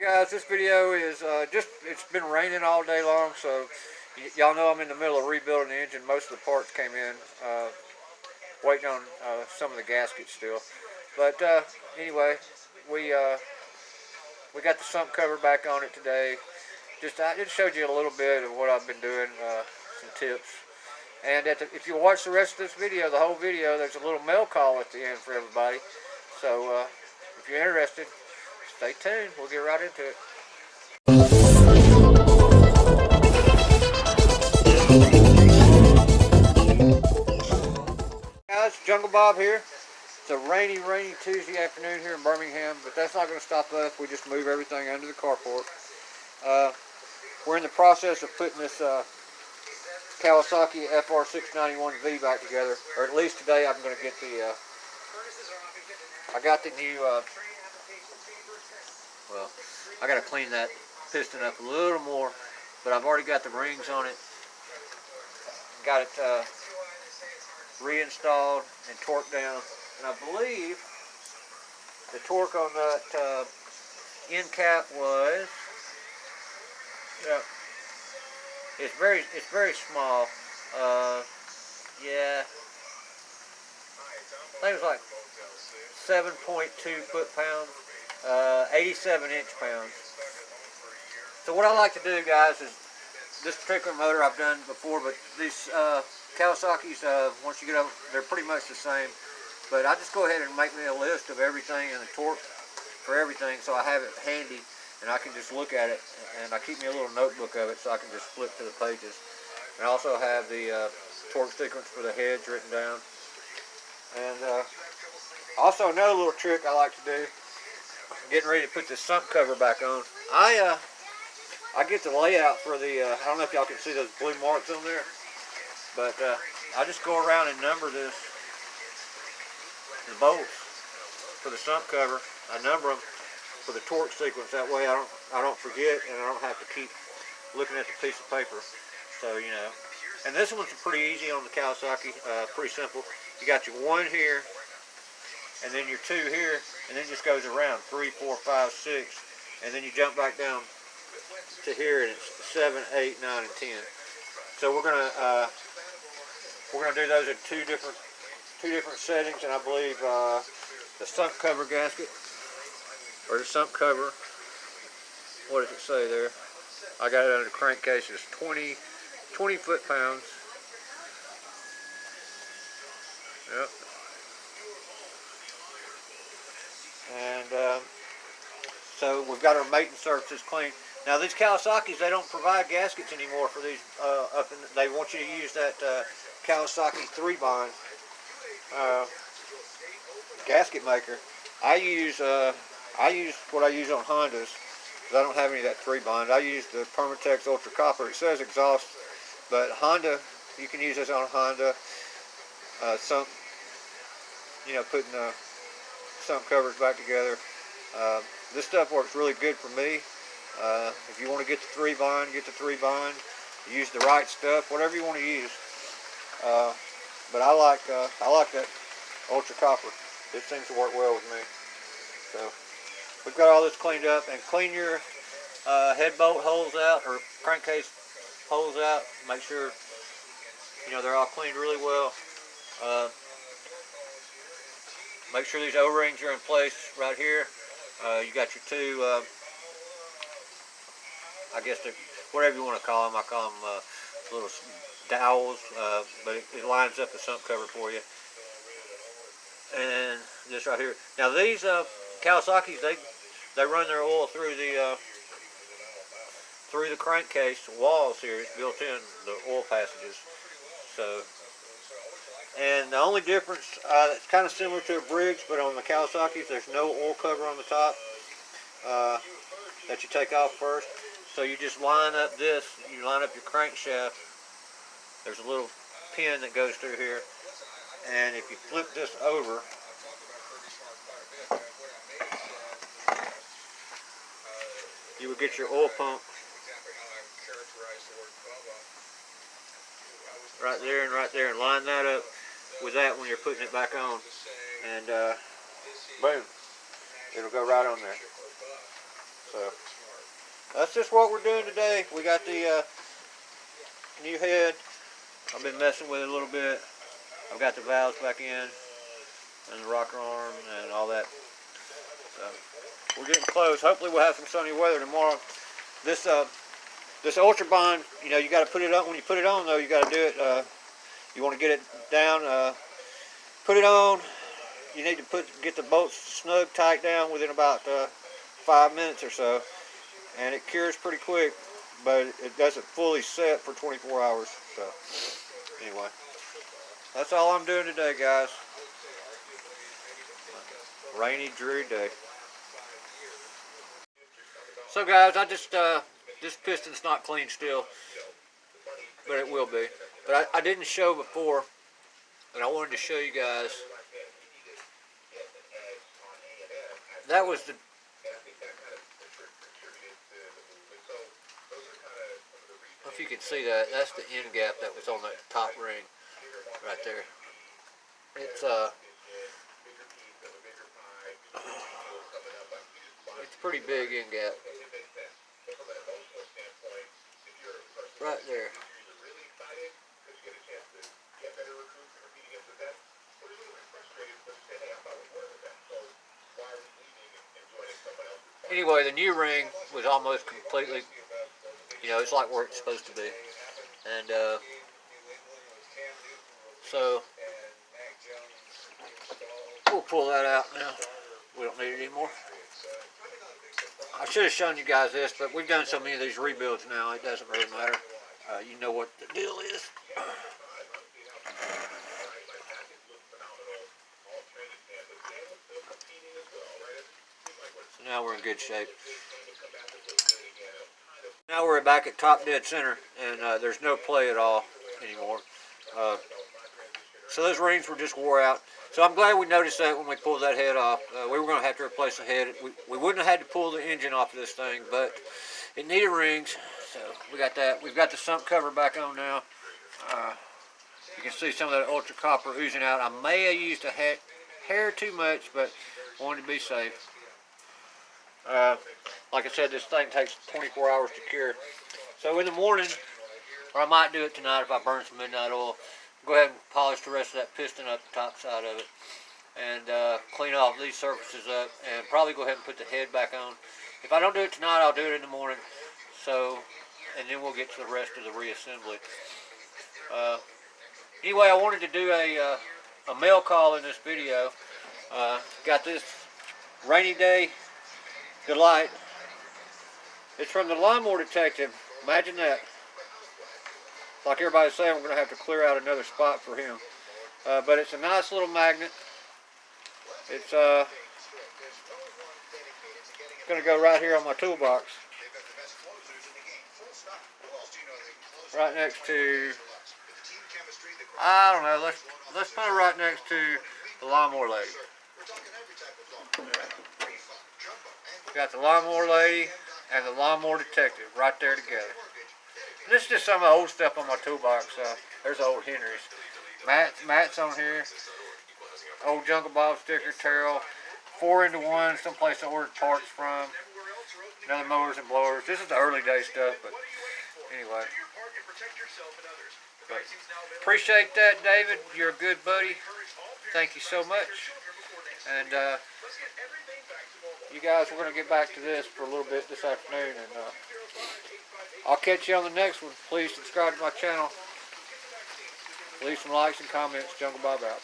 Guys, this video is it's been raining all day long, so y'all know I'm in the middle of rebuilding the engine. Most of the parts came in, waiting on some of the gaskets still. But anyway, we got the sump cover back on it today. I just showed you a little bit of what I've been doing, some tips. And if you watch the rest of this video, the whole video, there's a little mail call at the end for everybody. So if you're interested, stay tuned. We'll get right into it. Guys, Jungle Bob here. It's a rainy Tuesday afternoon here in Birmingham, but that's not going to stop us. We just move everything under the carport. We're in the process of putting this Kawasaki FR691V back together, or at least today I'm going to get the, I got the new, well, I got to clean that piston up a little more, but I've already got the rings on it, got it reinstalled and torqued down, and I believe the torque on that end cap was, yeah, it's very small. Yeah, I think it was like 7.2 foot-pounds, 87 inch-pounds. So what I like to do, guys, is this particular motor I've done before, but these Kawasaki's, once you get up, they're pretty much the same. But I just go ahead and make me a list of everything and the torque for everything, so I have it handy and I can just look at it, and I keep me a little notebook of it so I can just flip to the pages. And I also have the torque sequence for the heads written down. And also another little trick I like to do, getting ready to put this sump cover back on. I get the layout for the, I don't know if y'all can see those blue marks on there, but I just go around and number the bolts for the sump cover. I number them for the torque sequence. That way I don't forget, and I don't have to keep looking at the piece of paper. So, you know, and this one's pretty easy on the Kawasaki, pretty simple. You got your 1 here, and then your 2 here, and then it just goes around 3, 4, 5, 6, and then you jump back down to here, and it's 7, 8, 9, and 10. So we're gonna do those in two different settings, and I believe the sump cover gasket, or the sump cover, what does it say there? I got it under the crankcase. It's 20 foot-pounds. Yep. And so we've got our mating surfaces clean. Now these Kawasaki's, they don't provide gaskets anymore for these. They want you to use that Kawasaki 3-bond gasket maker. I use what I use on Hondas, because I don't have any of that 3-bond. I use the Permatex Ultra Copper. It says exhaust, but Honda, you can use this on Honda. Putting sump covers back together. This stuff works really good for me. If you want to get the 3-bond, get the 3-bond. Use the right stuff, whatever you want to use. But I like that Ultra Copper. It seems to work well with me. So we've got all this cleaned up, and clean your head bolt holes out, or crankcase holes out. Make sure they're all cleaned really well. Make sure these O-rings are in place right here. You got your 2, I guess they're whatever you want to call them. I call them little dowels, but it lines up the sump cover for you. And this right here. Now these Kawasaki's, they run their oil through the crankcase walls here. It's built in the oil passages. So, and the only difference, it's kind of similar to a Briggs, but on the Kawasaki's, there's no oil cover on the top that you take off first. So you just line up this. You line up your crankshaft. There's a little pin that goes through here. And if you flip this over, you would get your oil pump right there and right there, and line that up with that when you're putting it back on, and boom, it'll go right on there. So that's just what we're doing today. We got the new head. I've been messing with it a little bit. I've got the valves back in and the rocker arm and all that. So we're getting close. Hopefully we'll have some sunny weather tomorrow. This Ultra Bond, you know, you got to put it on. When you put it on, though, you got to do it. You want to get it down. Put it on. You need to get the bolts snug tight down within about 5 minutes or so, and it cures pretty quick, but it doesn't fully set for 24 hours. So anyway, that's all I'm doing today, guys. Rainy, dreary day. So guys, I just this piston's not clean still, but it will be. But I didn't show before, and I wanted to show you guys. That was the if you can see that, that's the end gap that was on that top ring right there. It's a pretty big end gap right there. Anyway, the new ring was almost completely, you know, it's like where it's supposed to be. And so we'll pull that out now. We don't need it anymore. I should have shown you guys this, but we've done so many of these rebuilds now, it doesn't really matter. You know what the deal is. So now we're in good shape. Now we're back at top dead center, and there's no play at all anymore. So those rings were just wore out. So I'm glad we noticed that when we pulled that head off. We were going to have to replace the head. We wouldn't have had to pull the engine off of this thing, but it needed rings. So we got that. We've got the sump cover back on now. You can see some of that ultra copper oozing out. I may have used a hair too much, but wanted to be safe. Like I said, this thing takes 24 hours to cure. So in the morning, or I might do it tonight if I burn some midnight oil, go ahead and polish the rest of that piston up the top side of it, and clean off these surfaces up, and probably go ahead and put the head back on. If I don't do it tonight, I'll do it in the morning. So, and then we'll get to the rest of the reassembly. Anyway, I wanted to do a mail call in this video. Got this rainy day delight. It's from the lawnmower detective. Imagine that. Like everybody's saying, we're going to have to clear out another spot for him. But it's a nice little magnet. It's going to go right here on my toolbox. Right next to, I don't know, let's put it right next to the lawnmower lady. Got the lawnmower lady and the lawnmower detective right there together. And this is just some of the old stuff on my toolbox. There's old Henry's. Matt's on here. Old Jungle Bob sticker, Terrell. 4-into-1, someplace I ordered parts from. Another mowers and blowers. This is the early day stuff, but anyway. But appreciate that, David. You're a good buddy. Thank you so much. And you guys, we're going to get back to this for a little bit this afternoon, and I'll catch you on the next one. Please subscribe to my channel. Leave some likes and comments. Jungle Bob out.